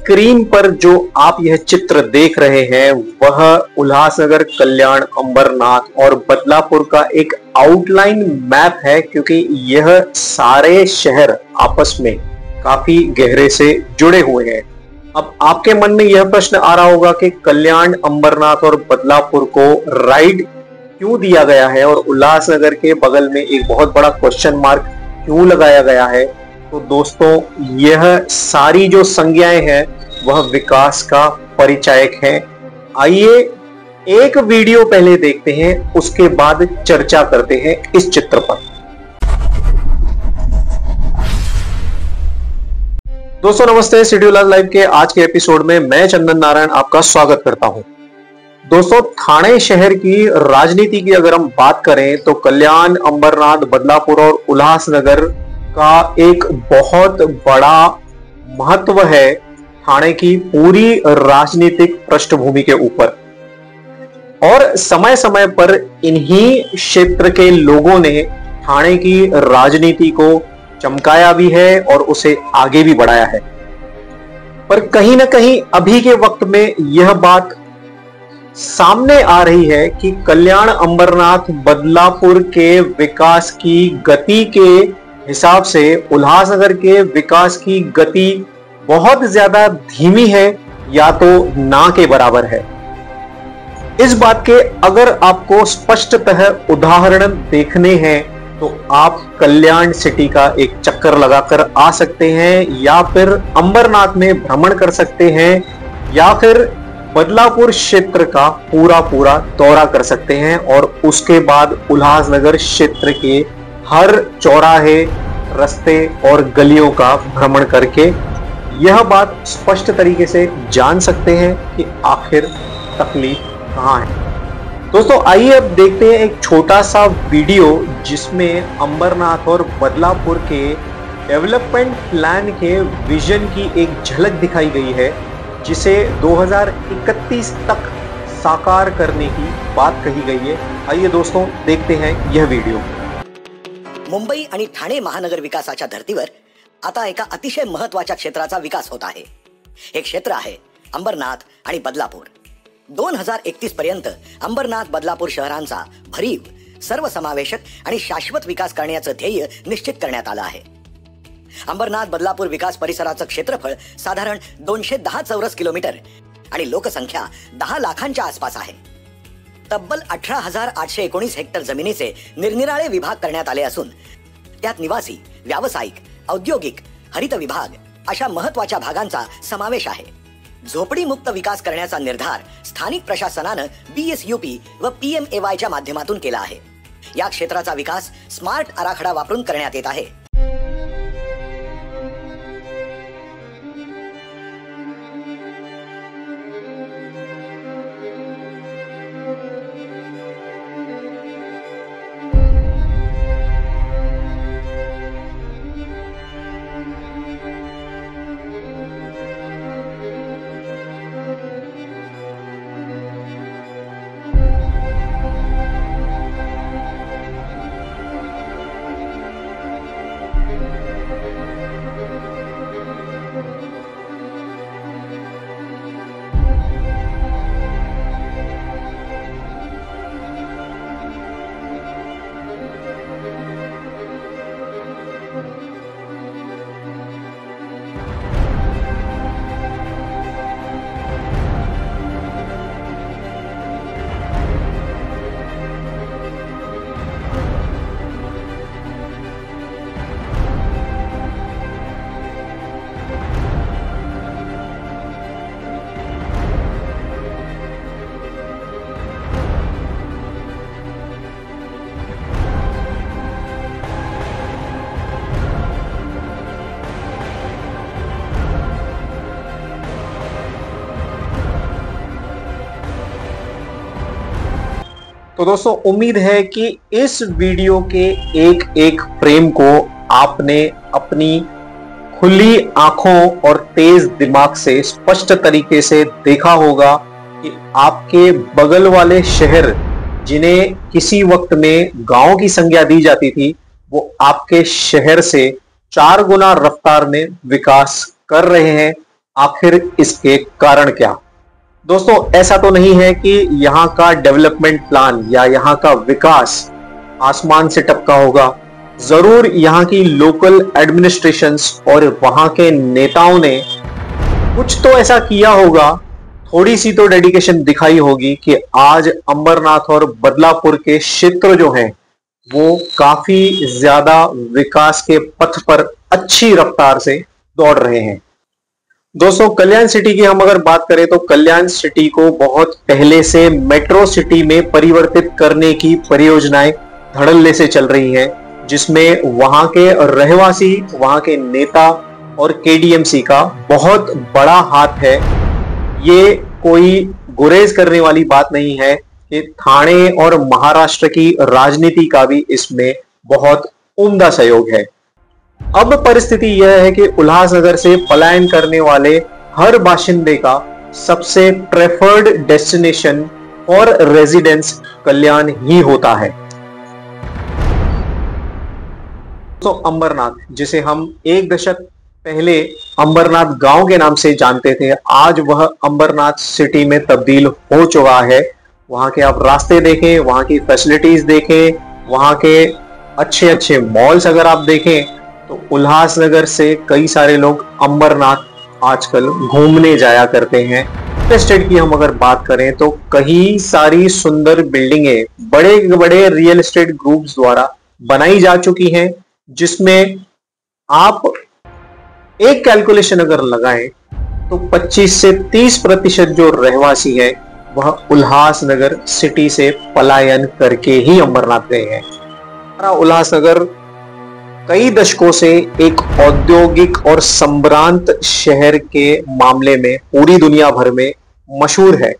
Screen पर जो आप यह चित्र देख रहे हैं वह उल्लासनगर, कल्याण, अंबरनाथ और बदलापुर का एक आउटलाइन मैप है, क्योंकि यह सारे शहर आपस में काफी गहरे से जुड़े हुए हैं। अब आपके मन में यह प्रश्न आ रहा होगा कि कल्याण, अंबरनाथ और बदलापुर को राइड क्यों दिया गया है और उल्लासनगर के बगल में एक बहुत बड़ा क्वेश्चन मार्क क्यों लगाया गया है। तो दोस्तों, यह सारी जो संज्ञाएं हैं वह विकास का परिचायक है। आइए एक वीडियो पहले देखते हैं, उसके बाद चर्चा करते हैं इस चित्र पर। दोस्तों नमस्ते, शेड्यूल लाइव के आज के एपिसोड में मैं चंदन नारायण आपका स्वागत करता हूं। दोस्तों, ठाणे शहर की राजनीति की अगर हम बात करें तो कल्याण, अंबरनाथ, बदलापुर और उल्लासनगर का एक बहुत बड़ा महत्व है ठाणे की पूरी राजनीतिक पृष्ठभूमि के ऊपर। और समय समय पर इन्हीं क्षेत्र के लोगों ने ठाणे की राजनीति को चमकाया भी है और उसे आगे भी बढ़ाया है। पर कहीं ना कहीं अभी के वक्त में यह बात सामने आ रही है कि कल्याण, अंबरनाथ, बदलापुर के विकास की गति के हिसाब से उल्लासनगर के विकास की गति बहुत ज्यादा धीमी है या तो ना के बराबर है। इस बात के अगर आपको स्पष्टतः उदाहरण देखने हैं तो आप कल्याण सिटी का एक चक्कर लगाकर आ सकते हैं, या फिर अंबरनाथ में भ्रमण कर सकते हैं, या फिर बदलापुर क्षेत्र का पूरा दौरा कर सकते हैं और उसके बाद उल्लासनगर क्षेत्र के हर चौराहे, रास्ते और गलियों का भ्रमण करके यह बात स्पष्ट तरीके से जान सकते हैं कि आखिर तकलीफ कहां है। दोस्तों आइए अब देखते हैं एक छोटा सा वीडियो जिसमें अंबरनाथ और बदलापुर के डेवलपमेंट प्लान के विजन की एक झलक दिखाई गई है, जिसे 2031 तक साकार करने की बात कही गई है। आइए दोस्तों देखते हैं यह वीडियो। मुंबई आणि ठाणे महानगर विकासाच्या धर्तीवर आता एका अतिशय महत्त्वाच्या क्षेत्राचा विकास होत आहे। हे क्षेत्र आहे अंबरनाथ आणि बदलापूर। 2031 पर्यंत अंबरनाथ, बदलापूर शहरांचा भरीव, सर्वसमावेशक आणि शाश्वत विकास करण्याचं ध्येय निश्चित करण्यात आलं आहे। अंबरनाथ बदलापूर विकास परिसराचं क्षेत्रफळ साधारण 210 चौरस किलोमीटर आणि लोकसंख्या 10 लाखांच्या आसपास आहे। तब्बल 18,819 हेक्टर जमिनीचे निरनिराळे विभाग करण्यात आले असून त्यात निवासी, व्यावसायिक, औद्योगिक, हरित विभाग अशा महत्त्वाच्या भागांचा समावेश आहे। झोपडी मुक्त विकास करण्याचा निर्धार स्थानिक प्रशासनानं BSUP व PMAYच्या माध्यमातून केला आहे। या क्षेत्राचा विकास स्मार्ट आराखडा वापरून करण्यात येत आहे। तो दोस्तों उम्मीद है कि इस वीडियो के एक एक फ्रेम को आपने अपनी खुली आंखों और तेज दिमाग से स्पष्ट तरीके से देखा होगा कि आपके बगल वाले शहर जिन्हें किसी वक्त में गांव की संज्ञा दी जाती थी, वो आपके शहर से 4 गुना रफ्तार में विकास कर रहे हैं। आखिर इसके कारण क्या? दोस्तों, ऐसा तो नहीं है कि यहाँ का डेवलपमेंट प्लान या यहाँ का विकास आसमान से टपका होगा। जरूर यहाँ की लोकल एडमिनिस्ट्रेशंस और वहां के नेताओं ने कुछ तो ऐसा किया होगा, थोड़ी सी तो डेडिकेशन दिखाई होगी कि आज अंबरनाथ और बदलापुर के क्षेत्र जो हैं वो काफी ज्यादा विकास के पथ पर अच्छी रफ्तार से दौड़ रहे हैं। दोस्तों, कल्याण सिटी की हम अगर बात करें तो कल्याण सिटी को बहुत पहले से मेट्रो सिटी में परिवर्तित करने की परियोजनाएं धड़ल्ले से चल रही हैं, जिसमें वहां के रहवासी, वहां के नेता और केडीएमसी का बहुत बड़ा हाथ है। ये कोई गुरेज करने वाली बात नहीं है कि ठाणे और महाराष्ट्र की राजनीति का भी इसमें बहुत उम्दा सहयोग है। अब परिस्थिति यह है कि उल्लासनगर से पलायन करने वाले हर बाशिंदे का सबसे प्रेफर्ड डेस्टिनेशन और रेजिडेंस कल्याण ही होता है। तो अंबरनाथ, जिसे हम एक दशक पहले अंबरनाथ गांव के नाम से जानते थे, आज वह अंबरनाथ सिटी में तब्दील हो चुका है। वहां के आप रास्ते देखें, वहां की फैसिलिटीज देखें, वहां के अच्छे अच्छे मॉल्स अगर आप देखें तो उल्लासनगर से कई सारे लोग अंबरनाथ आजकल घूमने जाया करते हैं। रियल एस्टेट की हम अगर बात करें तो कई सारी सुंदर बिल्डिंगें बड़े बड़े रियल एस्टेट ग्रुप्स द्वारा बनाई जा चुकी हैं, जिसमें आप एक कैलकुलेशन अगर लगाएं तो 25 से 30% जो रहवासी है वह उल्लासनगर सिटी से पलायन करके ही अंबरनाथ गए हैं। हमारा उल्लासनगर कई दशकों से एक औद्योगिक और संभ्रांत शहर के मामले में पूरी दुनिया भर में मशहूर है,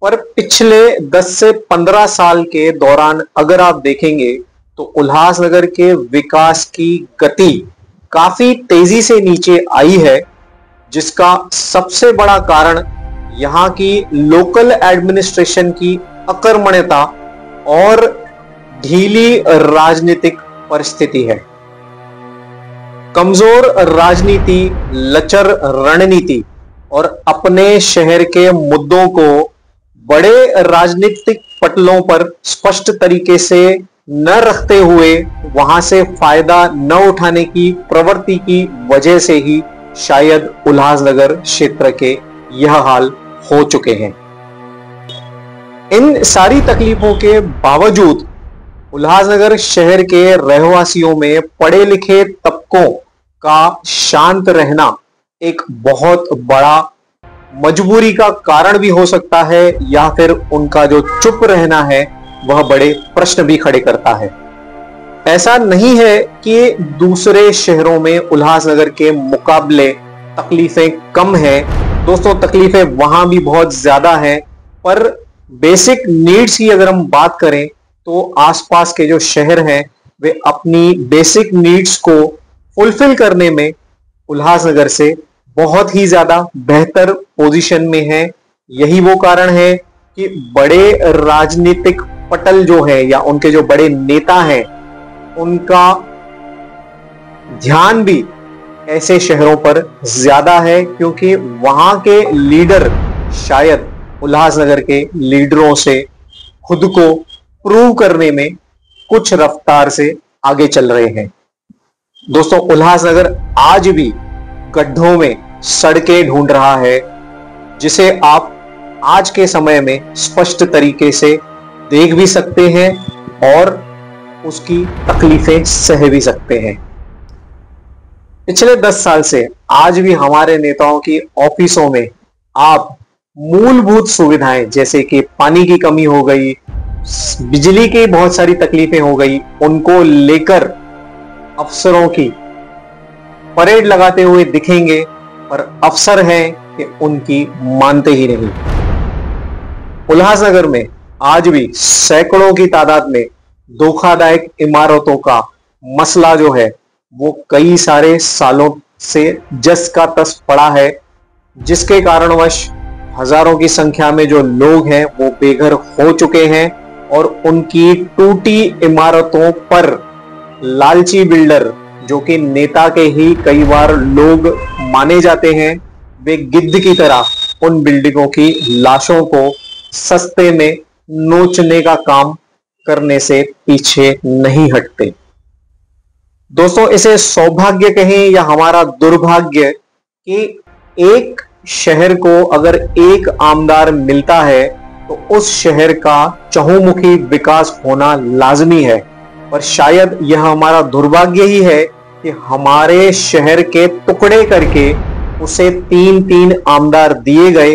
पर पिछले 10 से 15 साल के दौरान अगर आप देखेंगे तो उल्लासनगर के विकास की गति काफी तेजी से नीचे आई है, जिसका सबसे बड़ा कारण यहाँ की लोकल एडमिनिस्ट्रेशन की अकर्मण्यता और ढीली राजनीतिक परिस्थिति है। कमजोर राजनीति, लचर रणनीति और अपने शहर के मुद्दों को बड़े राजनीतिक पटलों पर स्पष्ट तरीके से न रखते हुए वहां से फायदा न उठाने की प्रवृत्ति की वजह से ही शायद उल्लासनगर क्षेत्र के यह हाल हो चुके हैं। इन सारी तकलीफों के बावजूद उल्लासनगर शहर के रहवासियों में पढ़े लिखे तबकों का शांत रहना एक बहुत बड़ा मजबूरी का कारण भी हो सकता है, या फिर उनका जो चुप रहना है वह बड़े प्रश्न भी खड़े करता है। ऐसा नहीं है कि दूसरे शहरों में उल्लासनगर के मुकाबले तकलीफें कम हैं। दोस्तों, तकलीफें वहां भी बहुत ज्यादा हैं, पर बेसिक नीड्स की अगर हम बात करें तो आसपास के जो शहर हैं वे अपनी बेसिक नीड्स को फुलफिल करने में उल्लासनगर से बहुत ही ज्यादा बेहतर पोजीशन में है। यही वो कारण है कि बड़े राजनीतिक पटल जो है या उनके जो बड़े नेता हैं उनका ध्यान भी ऐसे शहरों पर ज्यादा है, क्योंकि वहां के लीडर शायद उल्लासनगर के लीडरों से खुद को प्रूव करने में कुछ रफ्तार से आगे चल रहे हैं। दोस्तों, उल्लासनगर आज भी गड्ढों में सड़कें ढूंढ रहा है, जिसे आप आज के समय में स्पष्ट तरीके से देख भी सकते हैं और उसकी तकलीफें सह भी सकते हैं। पिछले 10 साल से आज भी हमारे नेताओं की ऑफिसों में आप मूलभूत सुविधाएं जैसे कि पानी की कमी हो गई, बिजली की बहुत सारी तकलीफें हो गई, उनको लेकर अफसरों की परेड लगाते हुए दिखेंगे, पर अफसर हैं कि उनकी मानते ही नहीं। उल्लासनगर में आज भी सैकड़ों की तादाद में धोखादायक इमारतों का मसला जो है वो कई सारे सालों से जस का तस पड़ा है, जिसके कारणवश हजारों की संख्या में जो लोग हैं वो बेघर हो चुके हैं और उनकी टूटी इमारतों पर लालची बिल्डर, जो कि नेता के ही कई बार लोग माने जाते हैं, वे गिद्ध की तरह उन बिल्डिंगों की लाशों को सस्ते में नोचने का काम करने से पीछे नहीं हटते। दोस्तों, इसे सौभाग्य कहें या हमारा दुर्भाग्य कि एक शहर को अगर एक आमदार मिलता है तो उस शहर का चहुमुखी विकास होना लाजमी है। पर शायद यह हमारा दुर्भाग्य ही है कि हमारे शहर के टुकड़े करके उसे 3-3 आमदार दिए गए,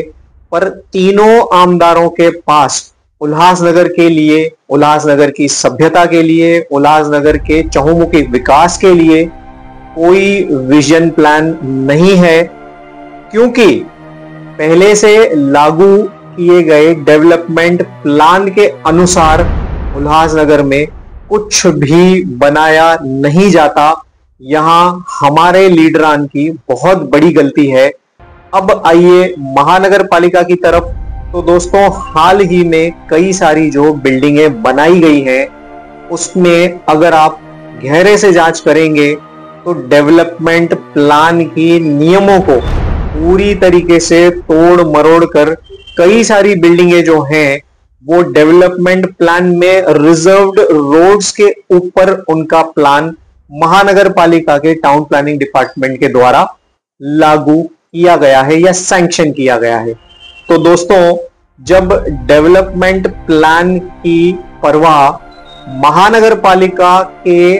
पर तीनों आमदारों के पास उल्लासनगर के लिए, उल्लासनगर की सभ्यता के लिए, उल्लासनगर के चहुमुखी विकास के लिए कोई विजन प्लान नहीं है, क्योंकि पहले से लागू किए गए डेवलपमेंट प्लान के अनुसार उल्लासनगर में कुछ भी बनाया नहीं जाता। यहां हमारे लीडरान की बहुत बड़ी गलती है। अब आइए महानगर पालिका की तरफ। तो दोस्तों, हाल ही में कई सारी जो बिल्डिंगें बनाई गई हैं उसमें अगर आप गहरे से जांच करेंगे तो डेवलपमेंट प्लान की नियमों को पूरी तरीके से तोड़ मरोड़ कर कई सारी बिल्डिंगें जो हैं वो डेवलपमेंट प्लान में रिजर्व्ड रोड्स के ऊपर उनका प्लान महानगर पालिका के टाउन प्लानिंग डिपार्टमेंट के द्वारा लागू किया गया है या सैंक्शन किया गया है। तो दोस्तों, जब डेवलपमेंट प्लान की परवाह महानगर पालिका के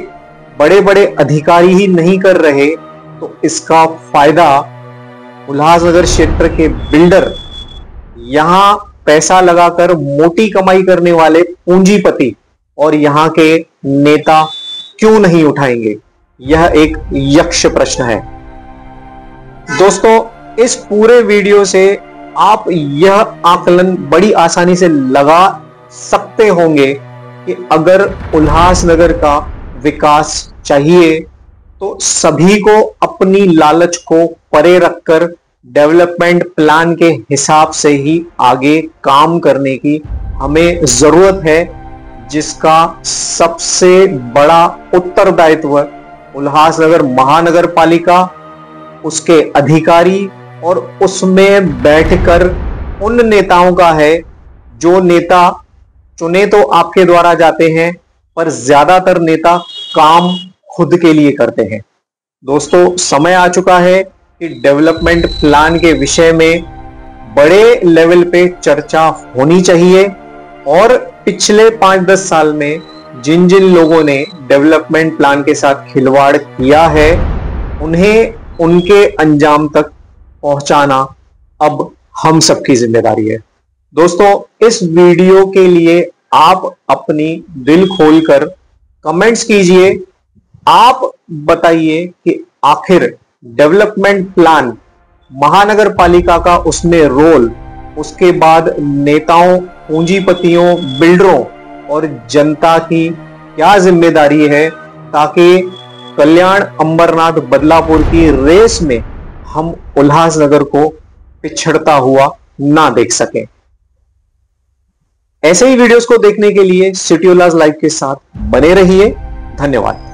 बड़े बड़े अधिकारी ही नहीं कर रहे तो इसका फायदा उल्लासनगर क्षेत्र के बिल्डर, यहां पैसा लगाकर मोटी कमाई करने वाले पूंजीपति और यहां के नेता क्यों नहीं उठाएंगे? यह एक यक्ष प्रश्न है। दोस्तों, इस पूरे वीडियो से आप यह आकलन बड़ी आसानी से लगा सकते होंगे कि अगर उल्लासनगर का विकास चाहिए तो सभी को अपनी लालच को परे रखकर डेवलपमेंट प्लान के हिसाब से ही आगे काम करने की हमें जरूरत है, जिसका सबसे बड़ा उत्तरदायित्व उल्लासनगर महानगर पालिका, उसके अधिकारी और उसमें बैठकर उन नेताओं का है जो नेता चुने तो आपके द्वारा जाते हैं, पर ज्यादातर नेता काम खुद के लिए करते हैं। दोस्तों, समय आ चुका है कि डेवलपमेंट प्लान के विषय में बड़े लेवल पे चर्चा होनी चाहिए और पिछले 5-10 साल में जिन जिन लोगों ने डेवलपमेंट प्लान के साथ खिलवाड़ किया है उन्हें उनके अंजाम तक पहुंचाना अब हम सबकी जिम्मेदारी है। दोस्तों, इस वीडियो के लिए आप अपनी दिल खोलकर कमेंट्स कीजिए। आप बताइए कि आखिर डेवलपमेंट प्लान महानगर पालिका का उसमें रोल, उसके बाद नेताओं, पूंजीपतियों, बिल्डरों और जनता की क्या जिम्मेदारी है, ताकि कल्याण अंबरनाथ बदलापुर की रेस में हम उल्लासनगर को पिछड़ता हुआ ना देख सकें। ऐसे ही वीडियोस को देखने के लिए सिटी उल्लास लाइव के साथ बने रहिए। धन्यवाद।